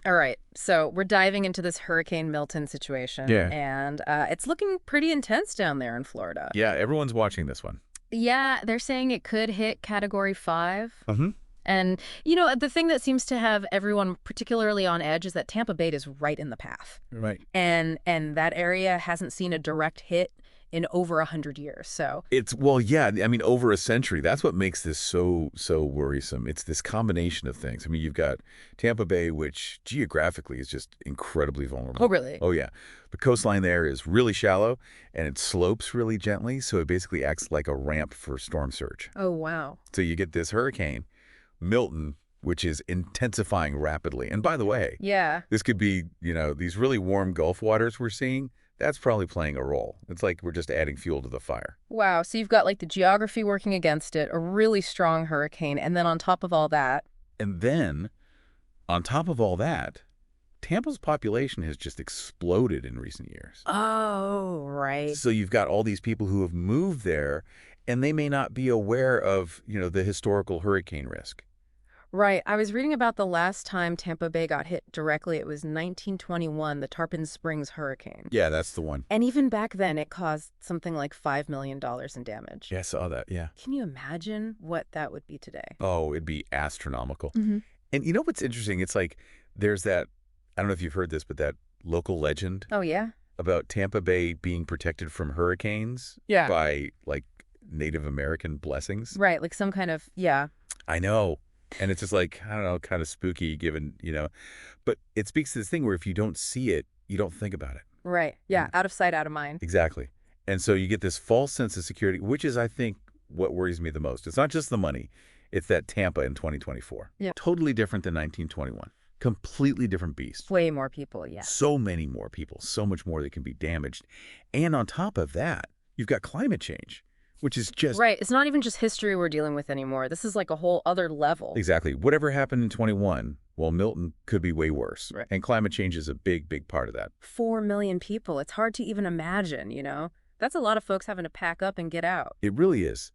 All right, so we're diving into this Hurricane Milton situation, Yeah. and it's looking pretty intense down there in Florida. Yeah, everyone's watching this one. Yeah, they're saying it could hit Category 5. Mm-hmm. And, the thing that seems to have everyone particularly on edge is that Tampa Bay is right in the path. Right. And that area hasn't seen a direct hit in over 100 years, so... Well, yeah, I mean, over a century. That's what makes this so worrisome. It's this combination of things. I mean, you've got Tampa Bay, which geographically is just incredibly vulnerable. Oh, really? Oh, yeah. The coastline there is really shallow, and it slopes really gently, so it basically acts like a ramp for storm surge. Oh, wow. So you get this hurricane, Milton, which is intensifying rapidly. And by the way, Yeah. this could be, these really warm Gulf waters we're seeing. That's probably playing a role. It's like we're just adding fuel to the fire. Wow, so you've got, like, the geography working against it, a really strong hurricane, and then on top of all that... And then, on top of all that, Tampa's population has just exploded in recent years. Oh, right. So you've got all these people who have moved there, and they may not be aware of, the historical hurricane risk. Right. I was reading about the last time Tampa Bay got hit directly. It was 1921, the Tarpon Springs hurricane. Yeah, that's the one. And even back then, it caused something like $5 million in damage. Yeah, I saw that, yeah. Can you imagine what that would be today? Oh, it'd be astronomical. Mm-hmm. And you know what's interesting? It's like there's that, I don't know if you've heard this, but that local legend Oh, yeah? about Tampa Bay being protected from hurricanes Yeah. by, like, Native American blessings. Right, like some kind of, yeah. I know. And it's just like, I don't know, kind of spooky given, but it speaks to this thing where if you don't see it, you don't think about it. Right. Yeah, out of sight, out of mind. Exactly. And so you get this false sense of security, which is, I think, what worries me the most. It's not just the money. It's that Tampa in 2024. Yeah. Totally different than 1921. Completely different beast. Way more people, yeah. So many more people, so much more that can be damaged. And on top of that, you've got climate change, which is just... Right. It's not even just history we're dealing with anymore. This is like a whole other level. Exactly. Whatever happened in 21, well, Milton could be way worse. Right. And climate change is a big, big part of that. 4 million people. It's hard to even imagine, That's a lot of folks having to pack up and get out. It really is.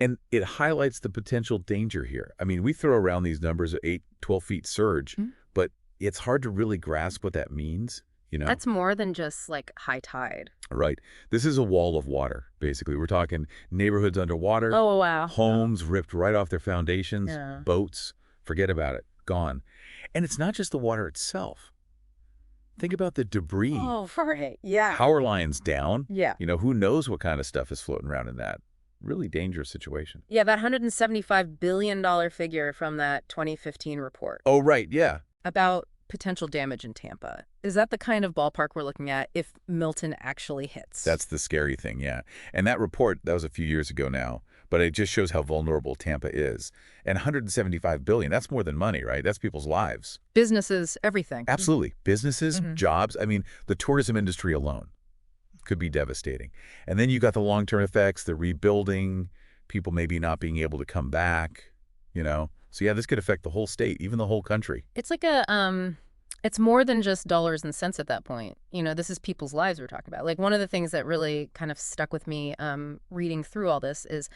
And it highlights the potential danger here. I mean, we throw around these numbers of 8, 12 feet surge, but it's hard to really grasp what that means. That's more than just, like, high tide. Right. This is a wall of water, basically. We're talking neighborhoods underwater. Oh, wow. Homes ripped right off their foundations. Yeah. Boats. Forget about it. Gone. And it's not just the water itself. Think about the debris. Oh, right. Yeah. Power lines down. Yeah. Who knows what kind of stuff is floating around in that. Really dangerous situation. Yeah, that $175 billion figure from that 2015 report. Oh, right. Yeah. About potential damage in Tampa. Is that the kind of ballpark we're looking at if Milton actually hits? That's the scary thing, yeah. And that report, that was a few years ago now, but it just shows how vulnerable Tampa is. And $175 billion, that's more than money, right? That's people's lives. Businesses, everything. Absolutely. Businesses, jobs. I mean, the tourism industry alone could be devastating. And then you got the long-term effects, the rebuilding, people maybe not being able to come back, So yeah, this could affect the whole state, even the whole country. It's like it's more than just dollars and cents at that point. This is people's lives we're talking about. Like, one of the things that really kind of stuck with me reading through all this is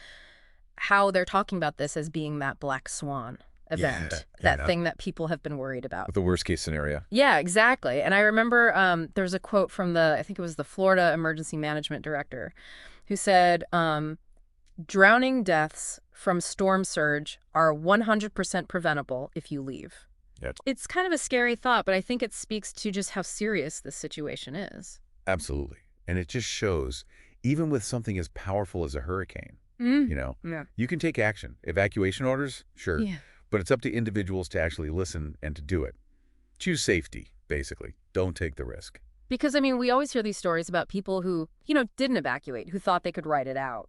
how they're talking about this as being that black swan event, that thing that people have been worried about. The worst case scenario. Yeah, exactly. And I remember there's a quote from I think it was the Florida Emergency Management Director, who said, drowning deaths from storm surge are 100% preventable if you leave. Yeah. It's kind of a scary thought, but I think it speaks to just how serious this situation is. Absolutely. And it just shows, even with something as powerful as a hurricane, you can take action. Evacuation orders, sure. Yeah. But it's up to individuals to actually listen and to do it. Choose safety, basically. Don't take the risk. Because, we always hear these stories about people who, didn't evacuate, who thought they could ride it out.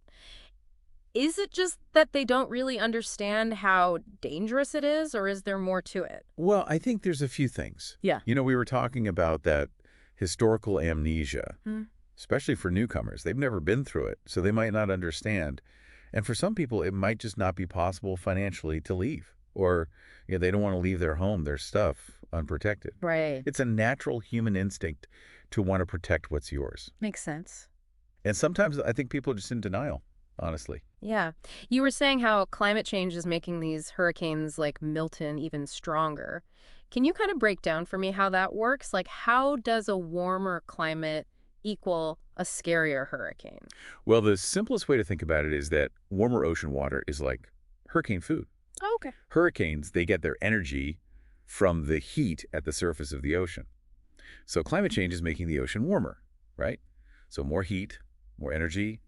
Is it just that they don't really understand how dangerous it is, or is there more to it? Well, I think there's a few things. Yeah. We were talking about that historical amnesia, especially for newcomers. They've never been through it, so they might not understand. And for some people, it might just not be possible financially to leave, or they don't want to leave their home, their stuff, unprotected. Right. It's a natural human instinct to want to protect what's yours. Makes sense. And sometimes I think people are just in denial, honestly. Yeah. You were saying how climate change is making these hurricanes like Milton even stronger. Can you kind of break down for me how that works? Like, how does a warmer climate equal a scarier hurricane? Well, the simplest way to think about it is that warmer ocean water is like hurricane food. Oh, okay. Hurricanes, they get their energy from the heat at the surface of the ocean. So climate change is making the ocean warmer, right? So more heat, more energy,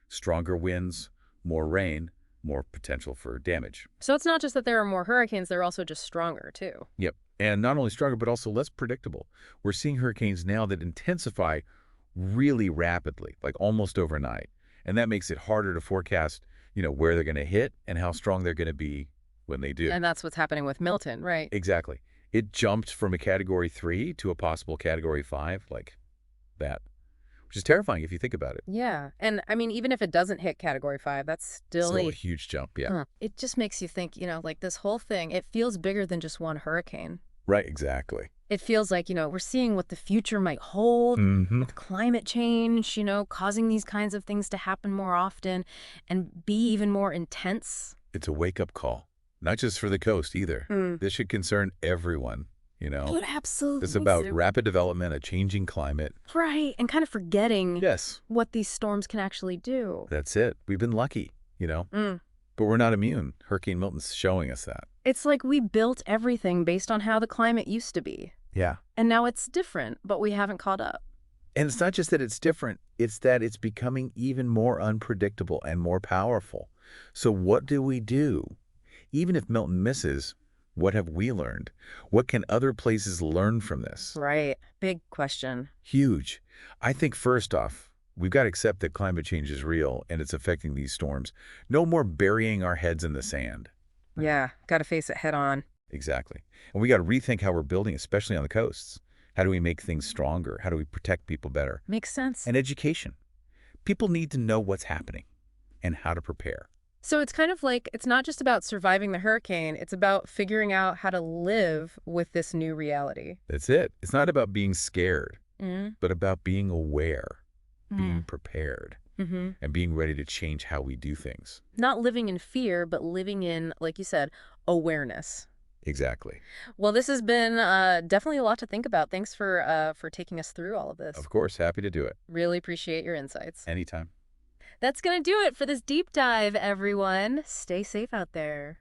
stronger winds, more rain, more potential for damage. So it's not just that there are more hurricanes, they're also just stronger, too. Yep. And not only stronger, but also less predictable. We're seeing hurricanes now that intensify really rapidly, like almost overnight. And that makes it harder to forecast, where they're going to hit and how strong they're going to be when they do. And that's what's happening with Milton, right? Exactly. It jumped from a Category 3 to a possible Category 5, like that, which is terrifying if you think about it. Yeah. And I mean, even if it doesn't hit Category 5, that's still Still a huge jump, yeah. It just makes you think, like this whole thing, it feels bigger than just one hurricane. Right, exactly. It feels like, we're seeing what the future might hold with climate change, causing these kinds of things to happen more often and be even more intense. It's a wake-up call, not just for the coast either. This should concern everyone, It absolutely It's about rapid development, a changing climate. Right, and kind of forgetting Yes, what these storms can actually do. that's it. We've been lucky. But we're not immune. Hurricane Milton's showing us that. It's like we built everything based on how the climate used to be. Yeah. And now it's different, but we haven't caught up. And it's not just that it's different, it's that it's becoming even more unpredictable and more powerful. So what do we do? Even if Milton misses, what have we learned? What can other places learn from this? Right. Big question. Huge. I think first off, we've got to accept that climate change is real and it's affecting these storms. No more burying our heads in the sand. Yeah, got to face it head on. Exactly. And we got to rethink how we're building, especially on the coasts. How do we make things stronger? How do we protect people better? Makes sense. And education. People need to know what's happening and how to prepare. So it's kind of like it's not just about surviving the hurricane, it's about figuring out how to live with this new reality. That's it. It's not about being scared, Mm. but about being aware, being Mm. prepared, Mm-hmm. and being ready to change how we do things. Not living in fear, but living in, like you said, awareness. Exactly. Well, this has been definitely a lot to think about. Thanks for taking us through all of this. Of course, happy to do it. Really appreciate your insights. Anytime. That's going to do it for this deep dive, everyone. Stay safe out there.